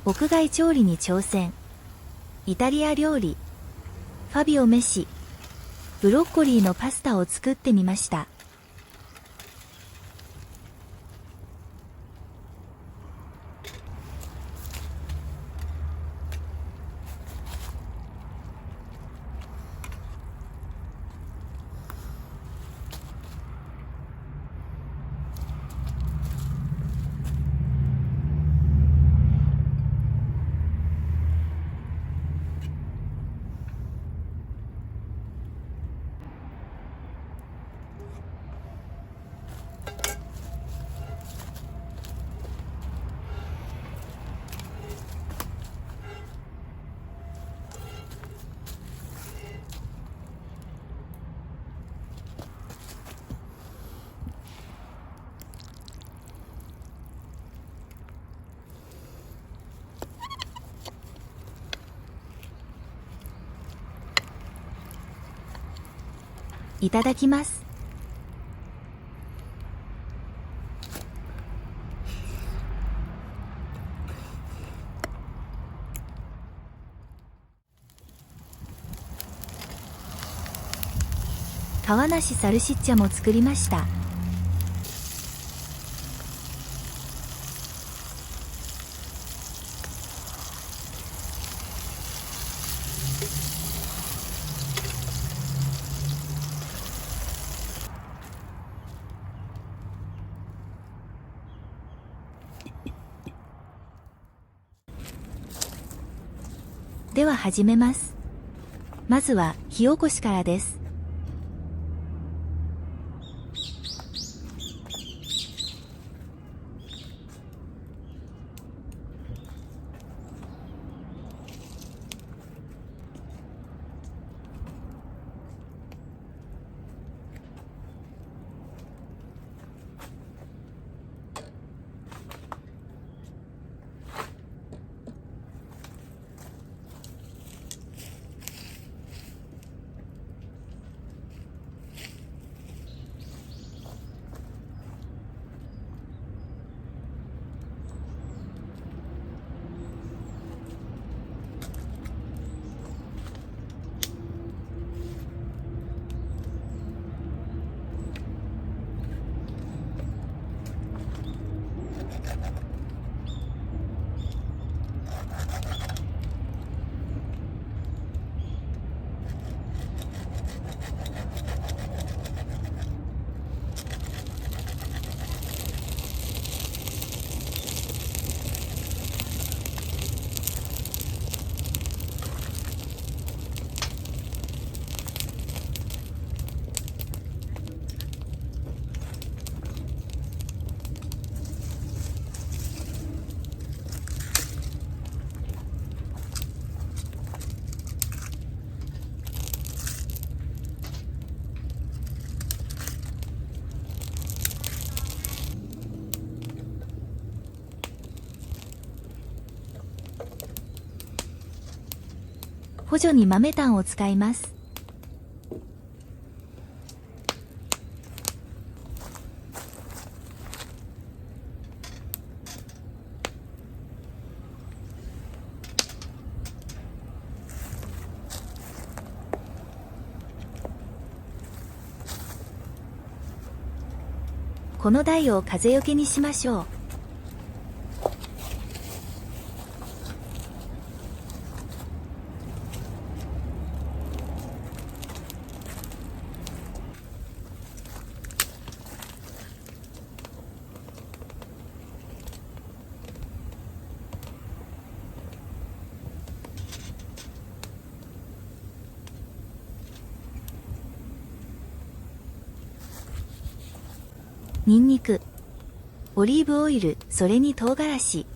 屋外調理に挑戦。イタリア料理。ファビオ飯。ブロッコリーのパスタを作ってみました。いただきます。皮なしサルシッチャも作りました。では始めます。まずは火起こしからです。補助に豆炭を使います。この台を風よけにしましょう。ニンニク、オリーブオイル、それに唐辛子。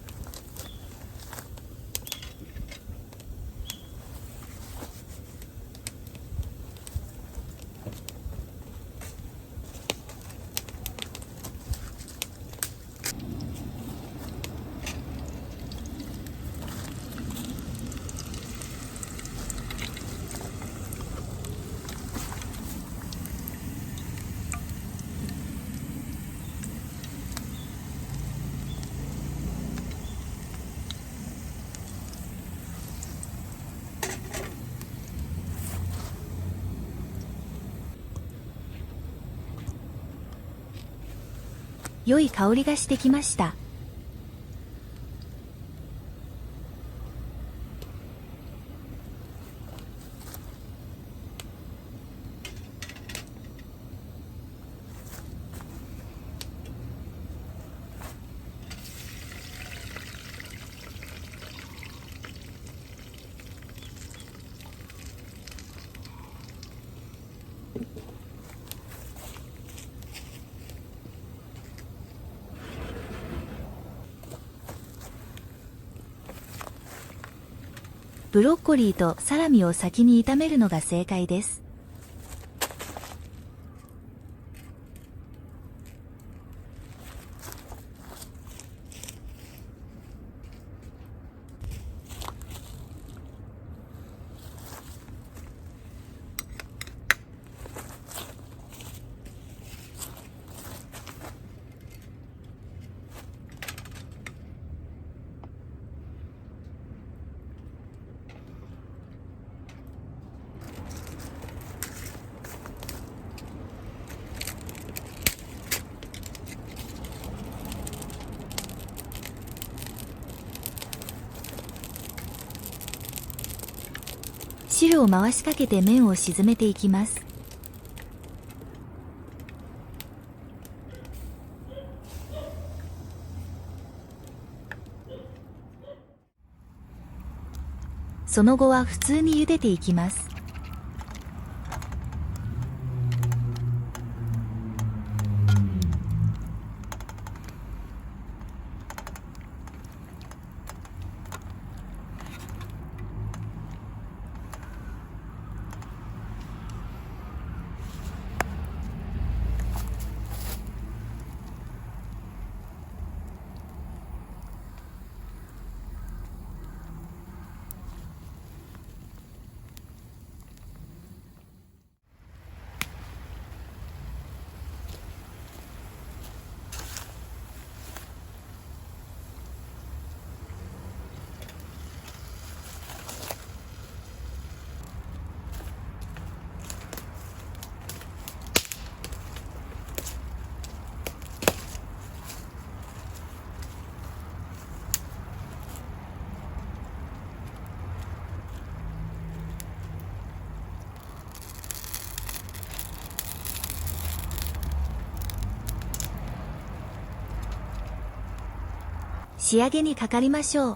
良い香りがしてきました。ブロッコリーとサラミを先に炒めるのが正解です。汁を回しかけて麺を沈めていきます。その後は普通に茹でていきます。仕上げにかかりましょう。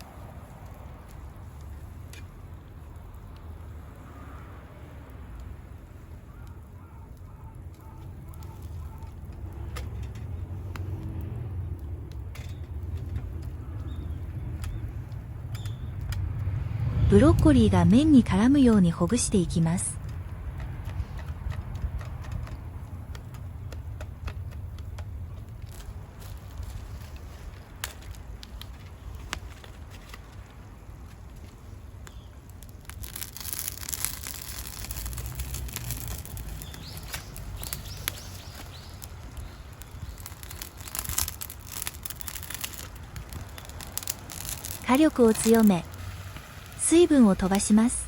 ブロッコリーが麺に絡むようにほぐしていきます。火力を強め、水分を飛ばします。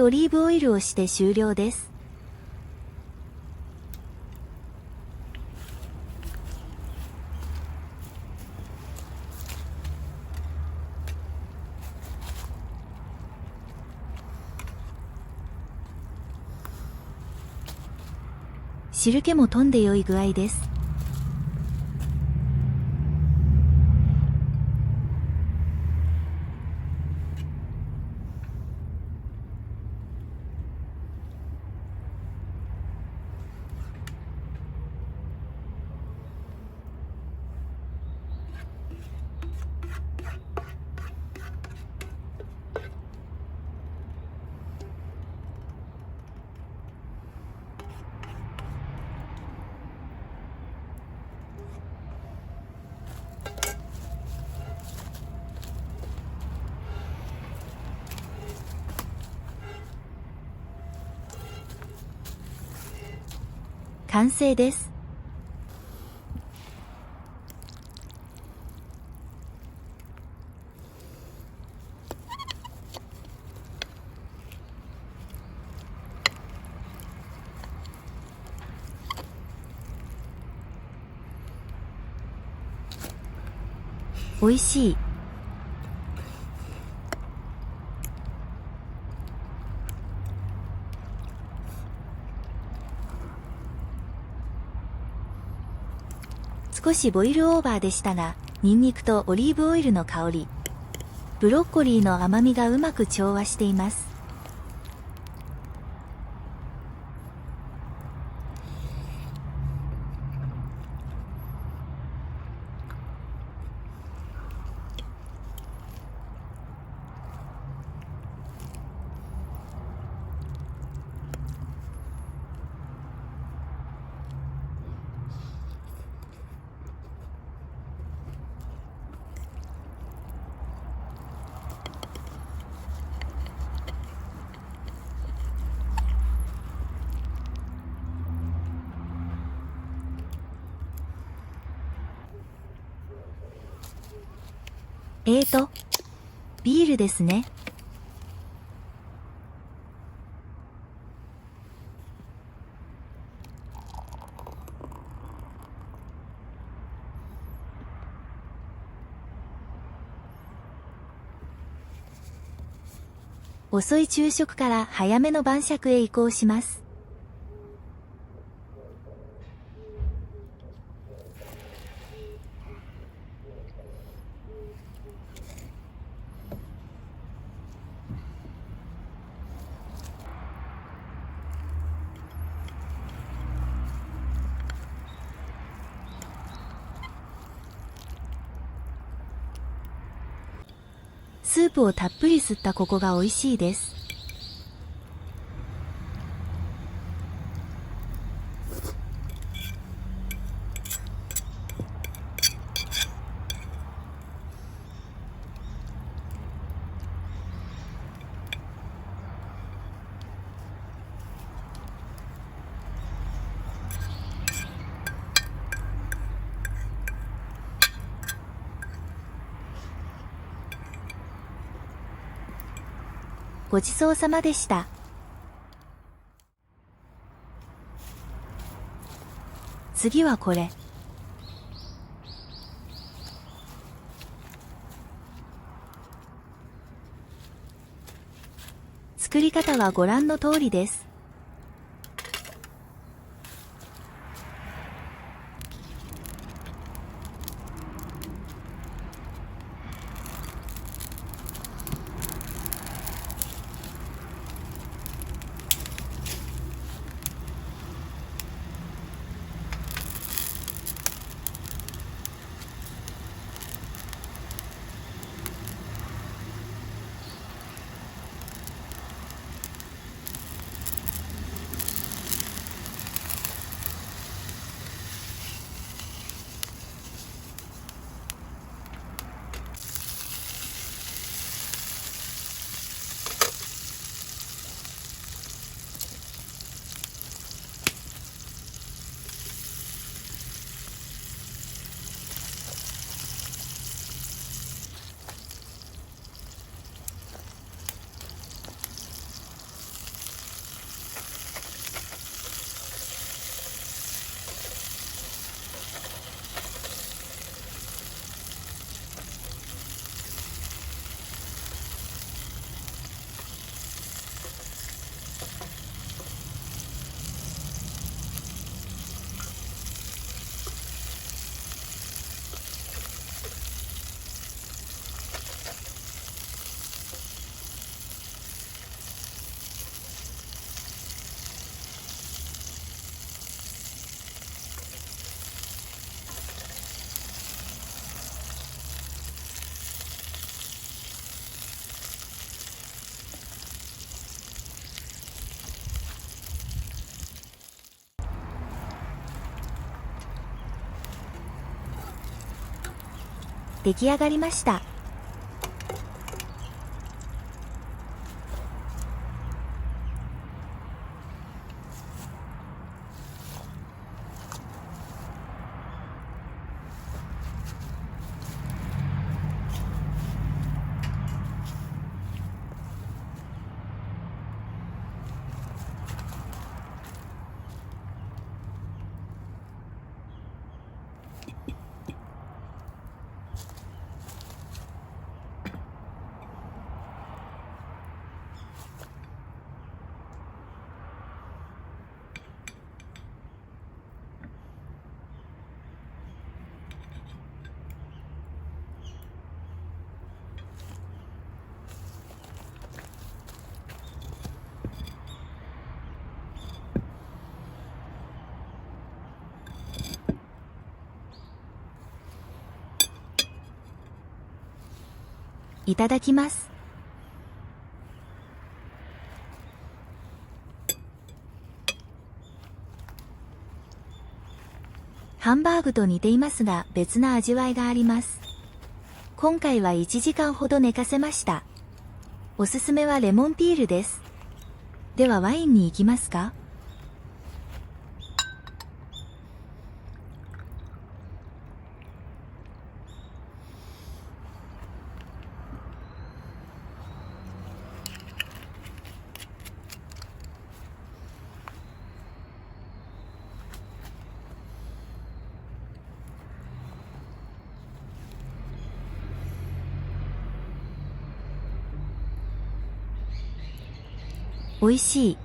オリーブオイルをして終了です。汁気も飛んで良い具合です。完成です。おいしい。少しボイルオーバーでしたが、ニンニクとオリーブオイルの香り、ブロッコリーの甘みがうまく調和しています。ビールですね。遅い昼食から早めの晩酌へ移行します。スープをたっぷり吸ったここが美味しいです。ごちそうさまでした。次はこれ。作り方はご覧の通りです。出来上がりました。いただきます。ハンバーグと似ていますが別な味わいがあります。今回は1時間ほど寝かせました。おすすめはレモンピールです。ではワインに行きますか？おいしい。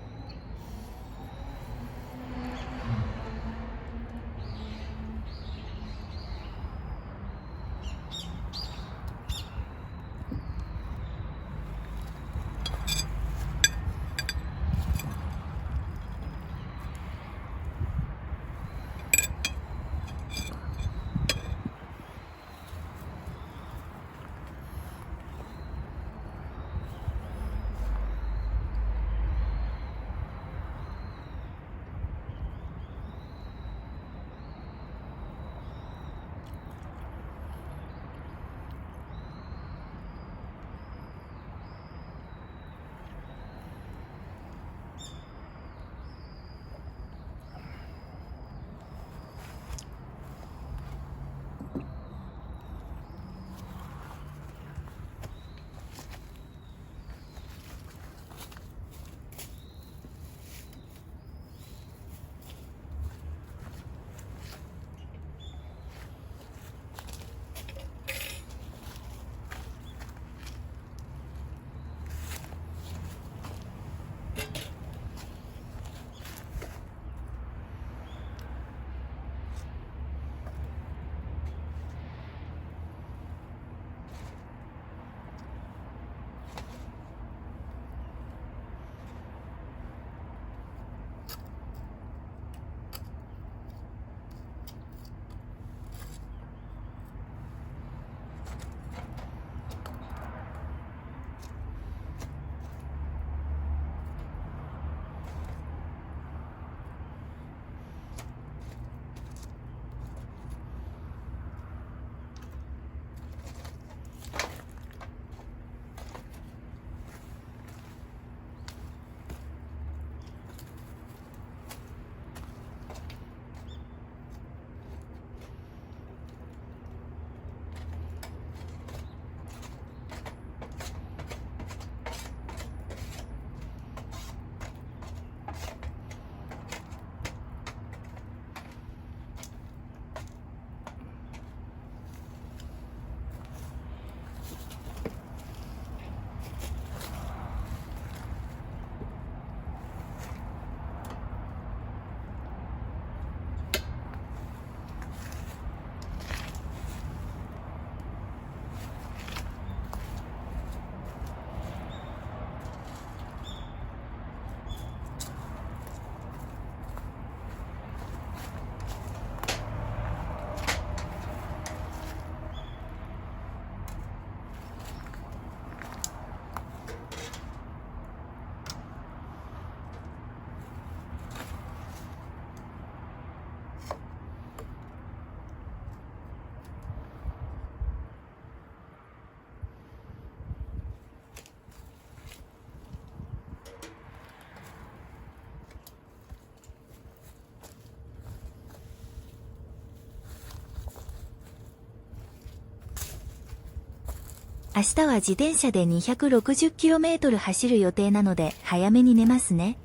明日は自転車で 260km 走る予定なので早めに寝ますね。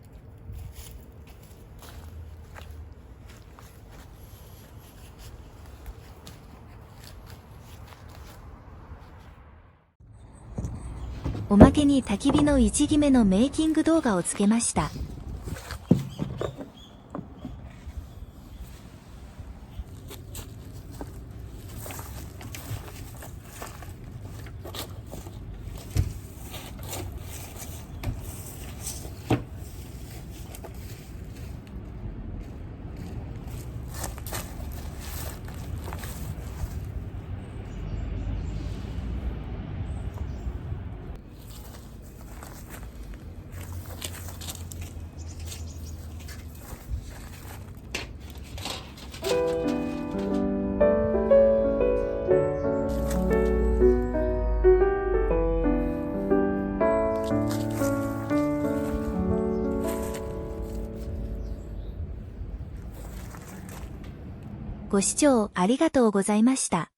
おまけに焚き火の1決めのメイキング動画をつけました。ご視聴ありがとうございました。